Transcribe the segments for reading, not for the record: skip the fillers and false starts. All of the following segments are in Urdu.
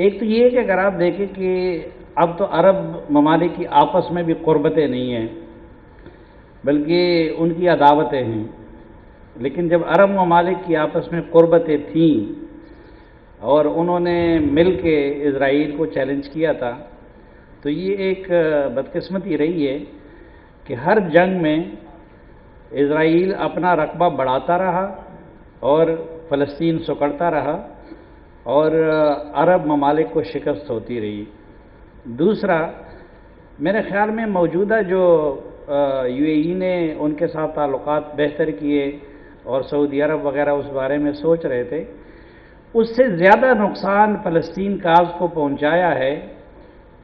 ایک تو یہ ہے کہ اگر آپ دیکھیں کہ اب تو عرب ممالک کی آپس میں بھی قربتیں نہیں ہیں بلکہ ان کی عداوتیں ہیں، لیکن جب عرب ممالک کی آپس میں قربتیں تھیں اور انہوں نے مل کے اسرائیل کو چیلنج کیا تھا، تو یہ ایک بدقسمتی رہی ہے کہ ہر جنگ میں اسرائیل اپنا رقبہ بڑھاتا رہا اور فلسطین سکڑتا رہا اور عرب ممالک کو شکست ہوتی رہی۔ دوسرا، میرے خیال میں موجودہ جو یو اے ای نے ان کے ساتھ تعلقات بہتر کیے اور سعودی عرب وغیرہ اس بارے میں سوچ رہے تھے، اس سے زیادہ نقصان فلسطین کاز کو پہنچایا ہے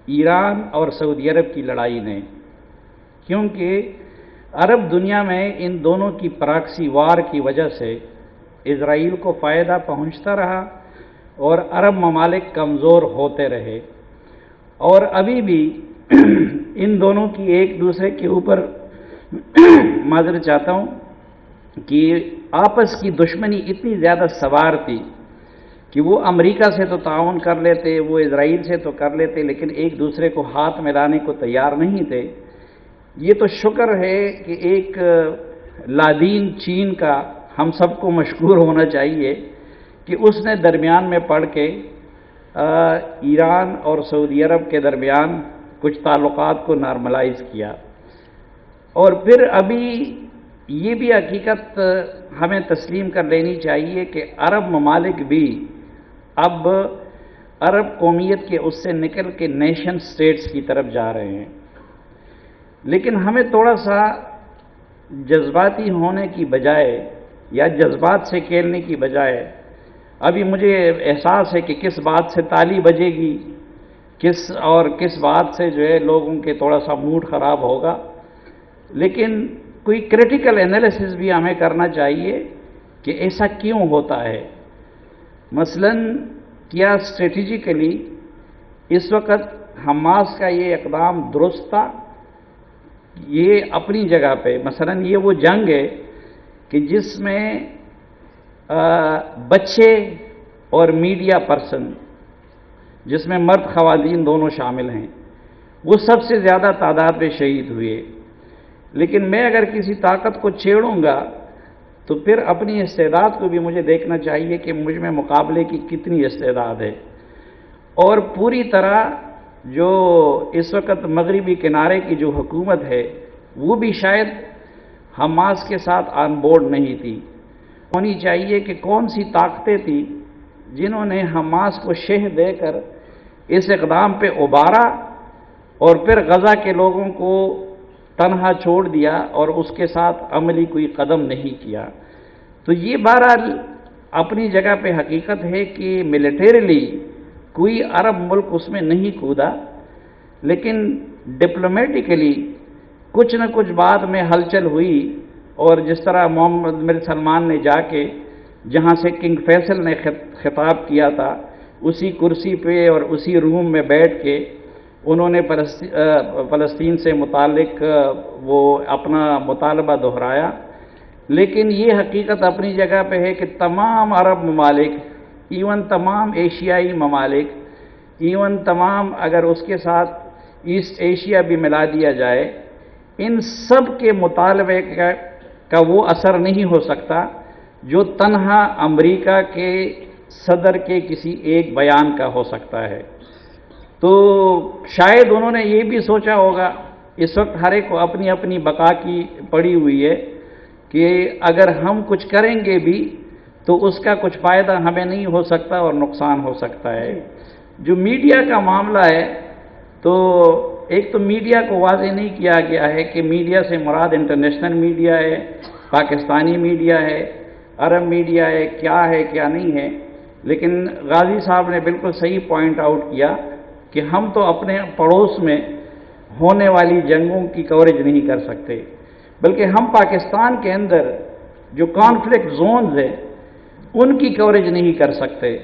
ایران اور سعودی عرب کی لڑائی نے، کیونکہ عرب دنیا میں ان دونوں کی پراکسی وار کی وجہ سے اسرائیل کو فائدہ پہنچتا رہا اور عرب ممالک کمزور ہوتے رہے، اور ابھی بھی ان دونوں کی ایک دوسرے کے اوپر معذرت چاہتا ہوں کہ آپس کی دشمنی اتنی زیادہ سوار تھی کہ وہ امریکہ سے تو تعاون کر لیتے، وہ اسرائیل سے تو کر لیتے، لیکن ایک دوسرے کو ہاتھ ملانے کو تیار نہیں تھے۔ یہ تو شکر ہے کہ ایک لادین چین کا ہم سب کو مشکور ہونا چاہیے کہ اس نے درمیان میں پڑھ کے ایران اور سعودی عرب کے درمیان کچھ تعلقات کو نارملائز کیا۔ اور پھر ابھی یہ بھی حقیقت ہمیں تسلیم کر لینی چاہیے کہ عرب ممالک بھی اب عرب قومیت کے اس سے نکل کے نیشن سٹیٹس کی طرف جا رہے ہیں، لیکن ہمیں تھوڑا سا جذباتی ہونے کی بجائے یا جذبات سے کھیلنے کی بجائے، ابھی مجھے احساس ہے کہ کس بات سے تالی بجے گی، کس بات سے جو ہے لوگوں کے تھوڑا سا موڈ خراب ہوگا، لیکن کوئی کریٹیکل انالیسس بھی ہمیں کرنا چاہیے کہ ایسا کیوں ہوتا ہے۔ مثلا کیا اسٹریٹجیکلی اس وقت حماس کا یہ اقدام درست تھا؟ یہ اپنی جگہ پہ، مثلا یہ وہ جنگ ہے کہ جس میں بچے اور میڈیا پرسن، جس میں مرد خواتین دونوں شامل ہیں، وہ سب سے زیادہ تعداد میں شہید ہوئے، لیکن میں اگر کسی طاقت کو چھیڑوں گا تو پھر اپنی استعداد کو بھی مجھے دیکھنا چاہیے کہ مجھ میں مقابلے کی کتنی استعداد ہے۔ اور پوری طرح جو اس وقت مغربی کنارے کی جو حکومت ہے وہ بھی شاید حماس کے ساتھ آن بورڈ نہیں تھی۔ ہونی چاہیے کہ کون سی طاقتیں تھیں جنہوں نے حماس کو شہ دے کر اس اقدام پہ ابھارا اور پھر غزہ کے لوگوں کو تنہا چھوڑ دیا اور اس کے ساتھ عملی کوئی قدم نہیں کیا۔ تو یہ بہرحال اپنی جگہ پہ حقیقت ہے کہ ملیٹریلی کوئی عرب ملک اس میں نہیں کودا، لیکن ڈپلومیٹیکلی کچھ نہ کچھ بعد میں ہلچل ہوئی، اور جس طرح محمد بن سلمان نے جا کے جہاں سے کنگ فیصل نے خطاب کیا تھا اسی کرسی پہ اور اسی روم میں بیٹھ کے انہوں نے فلسطین سے متعلق وہ اپنا مطالبہ دہرایا، لیکن یہ حقیقت اپنی جگہ پہ ہے کہ تمام عرب ممالک، ایون تمام ایشیائی ممالک، ایون تمام اگر اس کے ساتھ ایسٹ ایشیا بھی ملا دیا جائے، ان سب کے مطالبے کا وہ اثر نہیں ہو سکتا جو تنہا امریکہ کے صدر کے کسی ایک بیان کا ہو سکتا ہے۔ تو شاید انہوں نے یہ بھی سوچا ہوگا، اس وقت ہر ایک کو اپنی اپنی بقا کی پڑی ہوئی ہے کہ اگر ہم کچھ کریں گے بھی تو اس کا کچھ فائدہ ہمیں نہیں ہو سکتا اور نقصان ہو سکتا ہے۔ جو میڈیا کا معاملہ ہے، تو ایک تو میڈیا کو واضح نہیں کیا گیا ہے کہ میڈیا سے مراد انٹرنیشنل میڈیا ہے، پاکستانی میڈیا ہے، عرب میڈیا ہے، کیا ہے کیا نہیں ہے، لیکن غازی صاحب نے بالکل صحیح پوائنٹ آؤٹ کیا کہ ہم تو اپنے پڑوس میں ہونے والی جنگوں کی کوریج نہیں کر سکتے، بلکہ ہم پاکستان کے اندر جو کانفلکٹ زونز ہیں ان کی کوریج نہیں کر سکتے۔